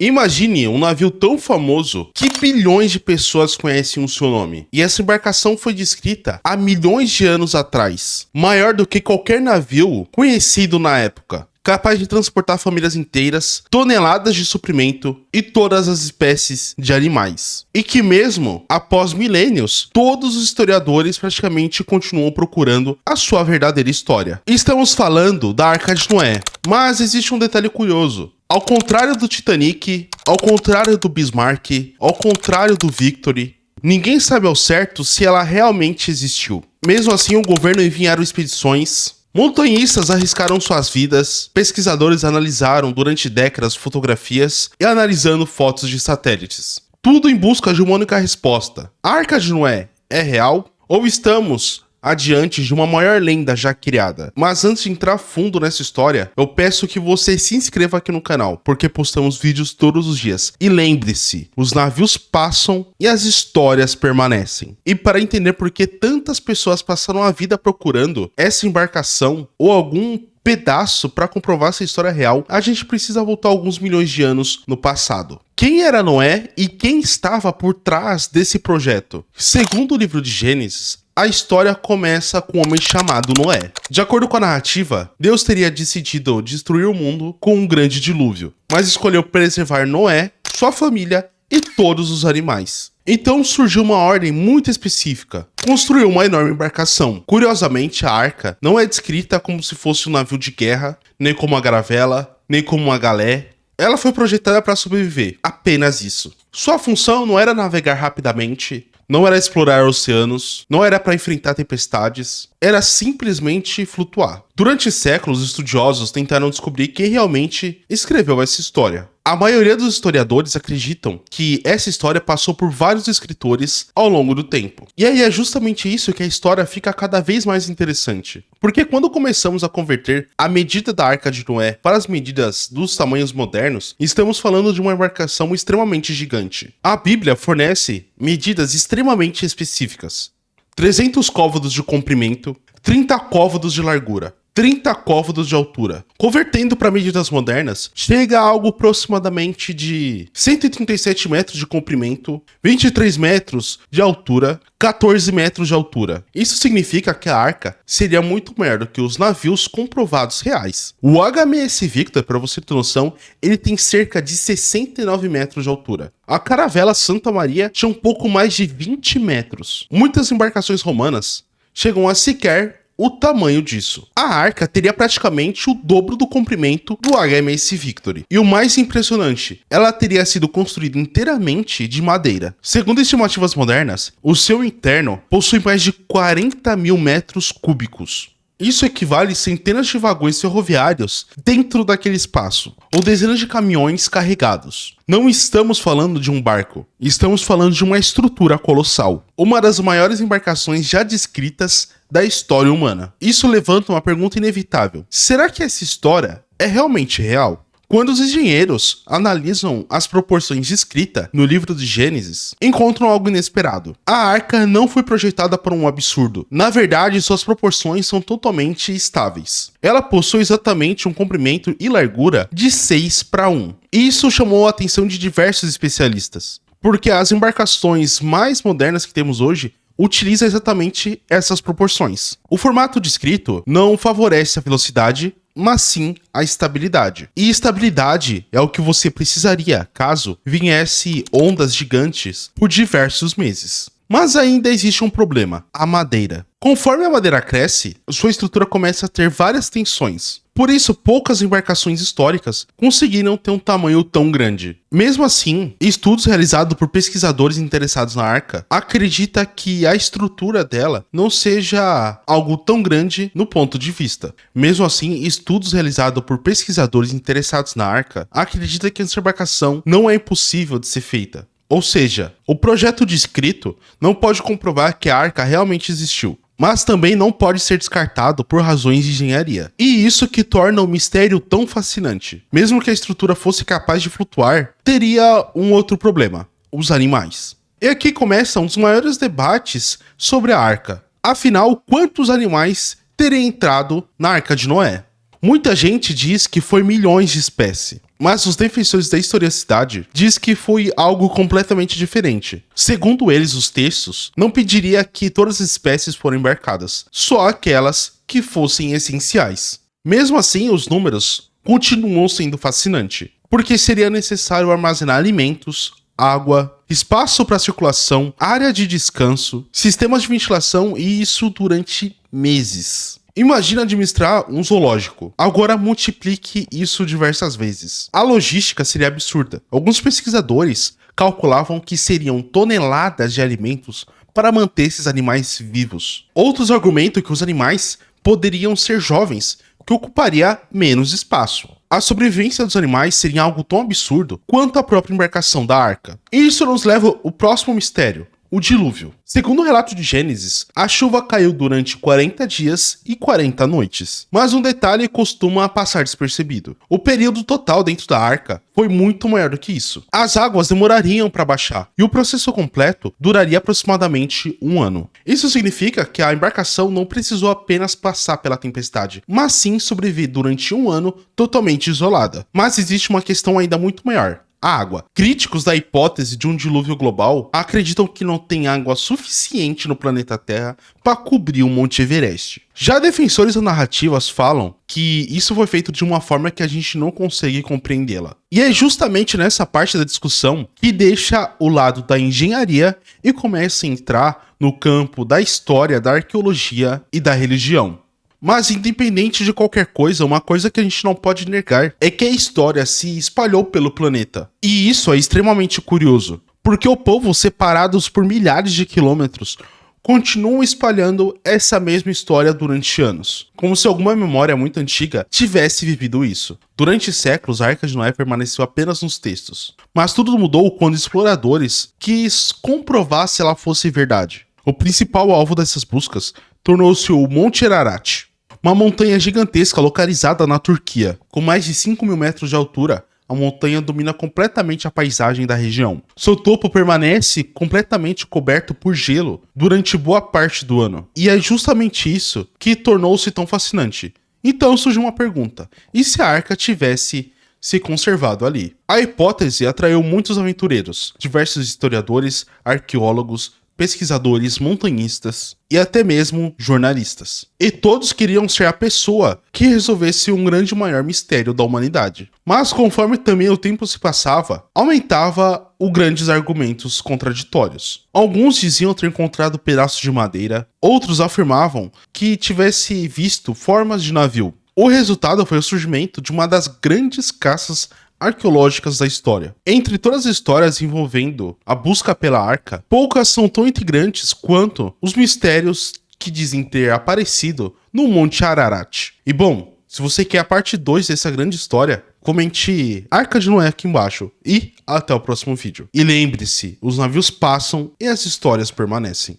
Imagine um navio tão famoso que bilhões de pessoas conhecem o seu nome. E essa embarcação foi descrita há milhões de anos atrás, maior do que qualquer navio conhecido na época, capaz de transportar famílias inteiras, toneladas de suprimento e todas as espécies de animais. E que mesmo após milênios, todos os historiadores praticamente continuam procurando a sua verdadeira história. Estamos falando da Arca de Noé, mas existe um detalhe curioso. Ao contrário do Titanic, ao contrário do Bismarck, ao contrário do Victory, ninguém sabe ao certo se ela realmente existiu. Mesmo assim, o governo enviaram expedições, montanhistas arriscaram suas vidas, pesquisadores analisaram durante décadas fotografias e analisando fotos de satélites. Tudo em busca de uma única resposta. A Arca de Noé é real ou estamos adiante de uma maior lenda já criada? Mas antes de entrar fundo nessa história, eu peço que você se inscreva aqui no canal, porque postamos vídeos todos os dias. E lembre-se, os navios passam e as histórias permanecem. E para entender por que tantas pessoas passaram a vida procurando essa embarcação ou algum pedaço para comprovar essa história real, a gente precisa voltar alguns milhões de anos no passado. Quem era Noé e quem estava por trás desse projeto? Segundo o livro de Gênesis, a história começa com um homem chamado Noé. De acordo com a narrativa, Deus teria decidido destruir o mundo com um grande dilúvio, mas escolheu preservar Noé, sua família e todos os animais. Então surgiu uma ordem muito específica. Construiu uma enorme embarcação. Curiosamente, a arca não é descrita como se fosse um navio de guerra, nem como uma caravela, nem como uma galé. Ela foi projetada para sobreviver, apenas isso. Sua função não era navegar rapidamente, não era explorar oceanos, não era para enfrentar tempestades, era simplesmente flutuar. Durante séculos, estudiosos tentaram descobrir quem realmente escreveu essa história. A maioria dos historiadores acreditam que essa história passou por vários escritores ao longo do tempo. E aí é justamente isso que a história fica cada vez mais interessante. Porque quando começamos a converter a medida da Arca de Noé para as medidas dos tamanhos modernos, estamos falando de uma embarcação extremamente gigante. A Bíblia fornece medidas extremamente específicas. 300 côvados de comprimento, 30 côvados de largura, 30 côvados de altura. Convertendo para medidas modernas, chega a algo aproximadamente de 137 metros de comprimento, 23 metros de altura, 14 metros de altura. Isso significa que a arca seria muito maior do que os navios comprovados reais. O HMS Victor, para você ter noção, ele tem cerca de 69 metros de altura. A caravela Santa Maria tinha um pouco mais de 20 metros. Muitas embarcações romanas chegam a sequer o tamanho disso. A arca teria praticamente o dobro do comprimento do HMS Victory. E o mais impressionante, ela teria sido construída inteiramente de madeira. Segundo estimativas modernas, o seu interno possui mais de 40 mil metros cúbicos. Isso equivale a centenas de vagões ferroviários dentro daquele espaço, ou dezenas de caminhões carregados. Não estamos falando de um barco, estamos falando de uma estrutura colossal. Uma das maiores embarcações já descritas da história humana. Isso levanta uma pergunta inevitável. Será que essa história é realmente real? Quando os engenheiros analisam as proporções descritas no livro de Gênesis, encontram algo inesperado. A arca não foi projetada por um absurdo. Na verdade, suas proporções são totalmente estáveis. Ela possui exatamente um comprimento e largura de 6:1. Isso chamou a atenção de diversos especialistas, porque as embarcações mais modernas que temos hoje utiliza exatamente essas proporções. O formato descrito não favorece a velocidade, mas sim a estabilidade. E estabilidade é o que você precisaria caso viesse ondas gigantes por diversos meses. Mas ainda existe um problema, a madeira. Conforme a madeira cresce, sua estrutura começa a ter várias tensões. Por isso, poucas embarcações históricas conseguiram ter um tamanho tão grande. Mesmo assim, estudos realizados por pesquisadores interessados na arca acreditam que a estrutura dela não seja algo tão grande no ponto de vista. Mesmo assim, estudos realizados por pesquisadores interessados na arca acreditam que essa embarcação não é impossível de ser feita. Ou seja, o projeto descrito não pode comprovar que a arca realmente existiu, mas também não pode ser descartado por razões de engenharia. E isso que torna o mistério tão fascinante. Mesmo que a estrutura fosse capaz de flutuar, teria um outro problema: os animais. E aqui começa um dos maiores debates sobre a arca. Afinal, quantos animais teriam entrado na Arca de Noé? Muita gente diz que foi milhões de espécies. Mas os defensores da historicidade diz que foi algo completamente diferente. Segundo eles, os textos não pediria que todas as espécies foram embarcadas, só aquelas que fossem essenciais. Mesmo assim, os números continuam sendo fascinantes, porque seria necessário armazenar alimentos, água, espaço para circulação, área de descanso, sistemas de ventilação e isso durante meses. Imagina administrar um zoológico. Agora multiplique isso diversas vezes. A logística seria absurda. Alguns pesquisadores calculavam que seriam toneladas de alimentos para manter esses animais vivos. Outros argumentam que os animais poderiam ser jovens, que ocuparia menos espaço. A sobrevivência dos animais seria algo tão absurdo quanto a própria embarcação da arca. E isso nos leva ao próximo mistério, o dilúvio. Segundo o relato de Gênesis, a chuva caiu durante 40 dias e 40 noites. Mas um detalhe costuma passar despercebido. O período total dentro da arca foi muito maior do que isso. As águas demorariam para baixar e o processo completo duraria aproximadamente um ano. Isso significa que a embarcação não precisou apenas passar pela tempestade, mas sim sobreviver durante um ano totalmente isolada. Mas existe uma questão ainda muito maior. A água. Críticos da hipótese de um dilúvio global acreditam que não tem água suficiente no planeta Terra para cobrir o Monte Everest. Já defensores das narrativas falam que isso foi feito de uma forma que a gente não consegue compreendê-la. E é justamente nessa parte da discussão que deixa o lado da engenharia e começa a entrar no campo da história, da arqueologia e da religião. Mas independente de qualquer coisa, uma coisa que a gente não pode negar é que a história se espalhou pelo planeta. E isso é extremamente curioso, porque o povo, separados por milhares de quilômetros, continuam espalhando essa mesma história durante anos, como se alguma memória muito antiga tivesse vivido isso. Durante séculos, a Arca de Noé permaneceu apenas nos textos, mas tudo mudou quando exploradores quis comprovar se ela fosse verdade. O principal alvo dessas buscas tornou-se o Monte Ararat, uma montanha gigantesca localizada na Turquia. Com mais de 5.000 metros de altura, a montanha domina completamente a paisagem da região. Seu topo permanece completamente coberto por gelo durante boa parte do ano. E é justamente isso que tornou-se tão fascinante. Então surge uma pergunta: e se a arca tivesse se conservado ali? A hipótese atraiu muitos aventureiros, diversos historiadores, arqueólogos, pesquisadores, montanhistas e até mesmo jornalistas. E todos queriam ser a pessoa que resolvesse um grande maior mistério da humanidade. Mas conforme também o tempo se passava, aumentava os grandes argumentos contraditórios. Alguns diziam ter encontrado pedaços de madeira, outros afirmavam que tivesse visto formas de navio. O resultado foi o surgimento de uma das grandes caças arqueológicas da história. Entre todas as histórias envolvendo a busca pela arca, poucas são tão intrigantes quanto os mistérios que dizem ter aparecido no Monte Ararat. E bom, se você quer a parte 2 dessa grande história, comente Arca de Noé aqui embaixo e até o próximo vídeo. E lembre-se, os navios passam e as histórias permanecem.